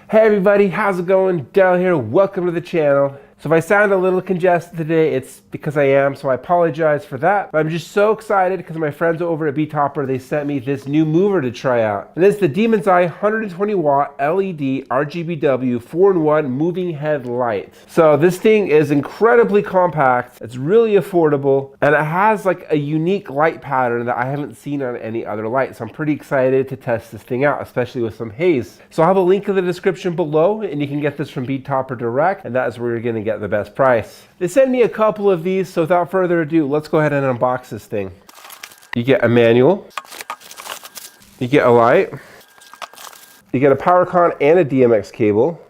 Hey everybody, how's it going? Dale here, welcome to the channel. So if I sound a little congested today, it's because I am, so I apologize for that. But I'm just so excited because my friends over at Betopper, they sent me this new mover to try out. And it's the Demon's Eye 120 watt LED RGBW 4-in-1 moving head light. So this thing is incredibly compact, it's really affordable, and it has like a unique light pattern that I haven't seen on any other light. So I'm pretty excited to test this thing out, especially with some haze. So I'll have a link in the description below, and you can get this from Betopper direct, and that is where you're gonna get the best price. They sent me a couple of these, so without further ado, let's go ahead and unbox this thing. You get a manual, you get a light, you get a power con and a DMX cable,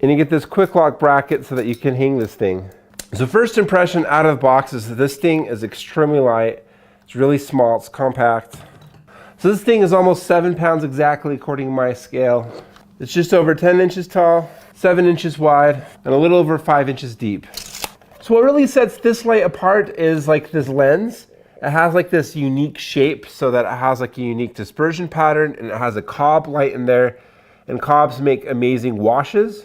and you get this quick lock bracket so that you can hang this thing. So first impression out of the box is that this thing is extremely light. It's really small, it's compact. So this thing is almost 7 pounds exactly according to my scale. It's just over 10 inches tall, 7 inches wide, and a little over 5 inches deep. So what really sets this light apart is like this lens. It has like this unique shape so that it has like a unique dispersion pattern, and it has a cob light in there, and cobs make amazing washes.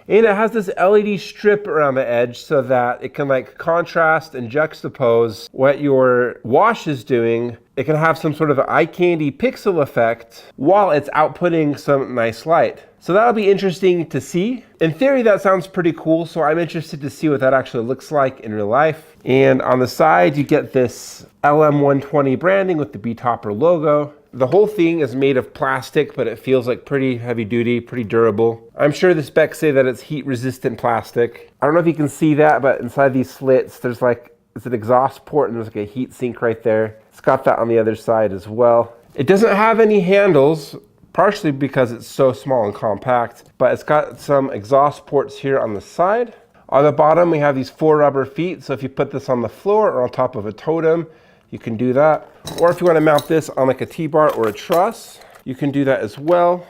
And it has this LED strip around the edge so that it can like contrast and juxtapose what your wash is doing. It can have some sort of eye candy pixel effect while it's outputting some nice light. So that'll be interesting to see. In theory, that sounds pretty cool, so I'm interested to see what that actually looks like in real life. And on the side, you get this LM120 branding with the Betopper logo. The whole thing is made of plastic, but it feels like pretty heavy duty, pretty durable. I'm sure the specs say that it's heat resistant plastic. I don't know if you can see that, but inside these slits, there's like, it's an exhaust port and there's like a heat sink right there. It's got that on the other side as well. It doesn't have any handles, partially because it's so small and compact, but it's got some exhaust ports here on the side. On the bottom, we have these 4 rubber feet. So if you put this on the floor or on top of a totem, you can do that. Or if you want to mount this on like a T-bar or a truss, you can do that as well.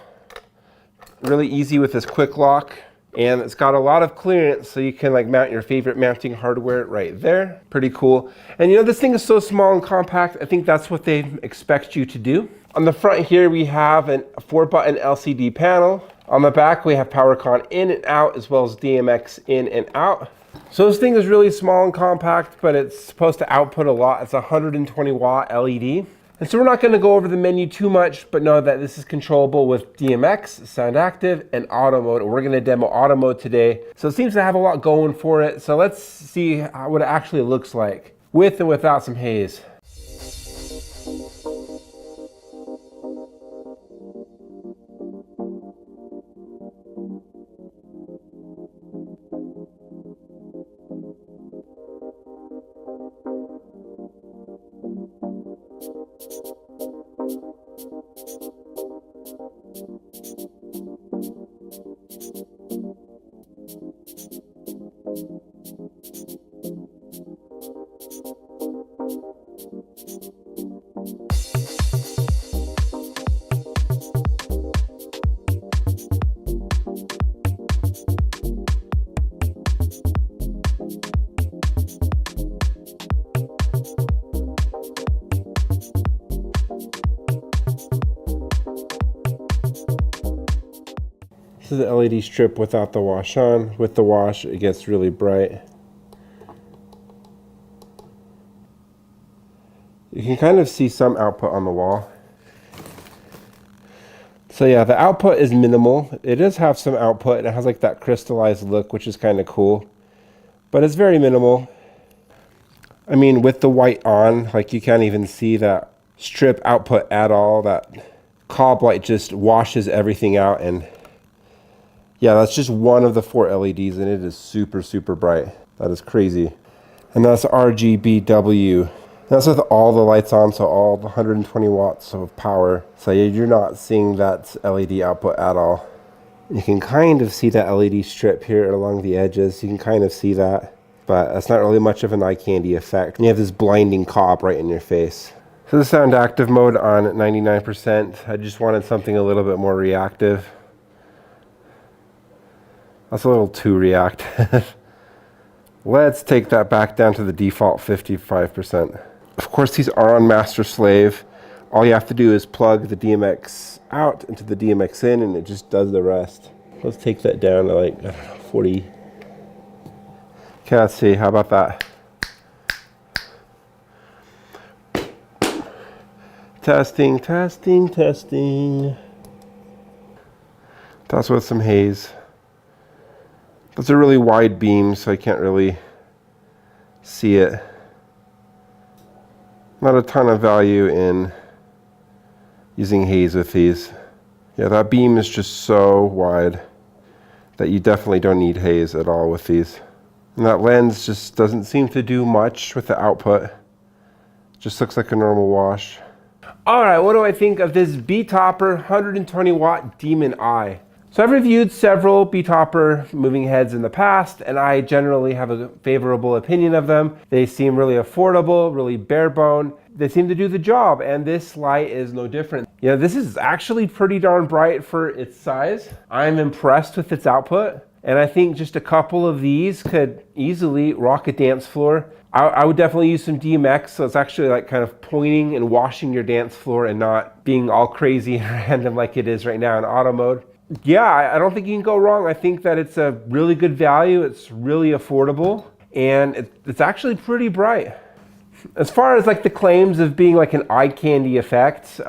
Really easy with this quick lock. And it's got a lot of clearance, so you can like mount your favorite mounting hardware right there. Pretty cool. And you know, this thing is so small and compact, I think that's what they expect you to do. On the front here, we have a 4-button LCD panel. On the back, we have power con in and out, as well as DMX in and out. So this thing is really small and compact, but it's supposed to output a lot. It's a 120 watt LED. And so we're not going to go over the menu too much, but know that this is controllable with DMX, sound active, and auto mode. We're going to demo auto mode today. So it seems to have a lot going for it. So let's see what it actually looks like with and without some haze. This is the LED strip without the wash on. With the wash, it gets really bright. You can kind of see some output on the wall. So yeah, the output is minimal. It does have some output, and it has like that crystallized look, which is kind of cool. But it's very minimal. I mean, with the white on, like you can't even see that strip output at all. That cob light just washes everything out, and yeah, that's just one of the 4 LEDs, and it is super, super bright. That is crazy. And that's RGBW. That's with all the lights on, so all the 120 watts of power. So you're not seeing that LED output at all. You can kind of see that LED strip here along the edges. You can kind of see that, but that's not really much of an eye candy effect. You have this blinding cob right in your face. So the sound active mode on 99%. I just wanted something a little bit more reactive. That's a little too reactive. Let's take that back down to the default 55%. Of course, these are on master slave. All you have to do is plug the DMX out into the DMX in, and it just does the rest. Let's take that down to like, I don't know, 40. Okay, let's see, how about that? Testing, testing, testing. That's with some haze. That's a really wide beam, so I can't really see it. Not a ton of value in using haze with these. Yeah, that beam is just so wide that you definitely don't need haze at all with these. And that lens just doesn't seem to do much with the output. Just looks like a normal wash. All right, what do I think of this Betopper 120 watt Demon Eye? So I've reviewed several Betopper moving heads in the past, and I generally have a favorable opinion of them. They seem really affordable, really bare bone. They seem to do the job, and this light is no different. You know, this is actually pretty darn bright for its size. I'm impressed with its output, and I think just a couple of these could easily rock a dance floor. I would definitely use some DMX, so it's actually like kind of pointing and washing your dance floor and not being all crazy and random like it is right now in auto mode. Yeah, I don't think you can go wrong. I think that it's a really good value. It's really affordable, and it's actually pretty bright. As far as like the claims of being like an eye candy effect,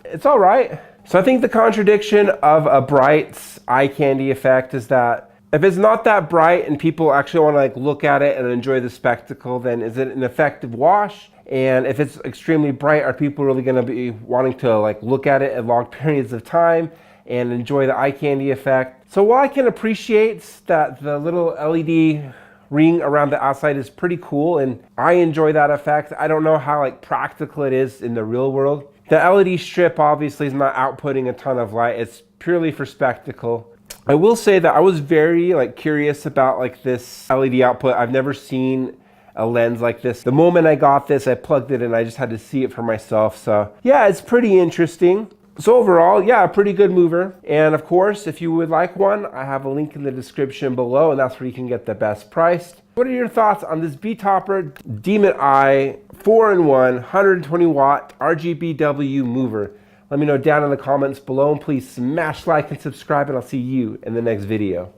it's all right. So I think the contradiction of a bright eye candy effect is that if it's not that bright and people actually want to like look at it and enjoy the spectacle, then is it an effective wash? And if it's extremely bright, are people really going to be wanting to like look at it at long periods of time and enjoy the eye candy effect? So while I can appreciate that the little LED ring around the outside is pretty cool and I enjoy that effect, I don't know how like practical it is in the real world. The LED strip obviously is not outputting a ton of light. It's purely for spectacle. I will say that I was very like curious about like this LED output. I've never seen a lens like this. The moment I got this, I plugged it in. I just had to see it for myself. So yeah, it's pretty interesting. So overall, yeah, a pretty good mover. And of course, if you would like one, I have a link in the description below, and that's where you can get the best priced. What are your thoughts on this Betopper Demon Eye 4-in-1 120 watt RGBW mover? Let me know down in the comments below, and please smash like and subscribe, and I'll see you in the next video.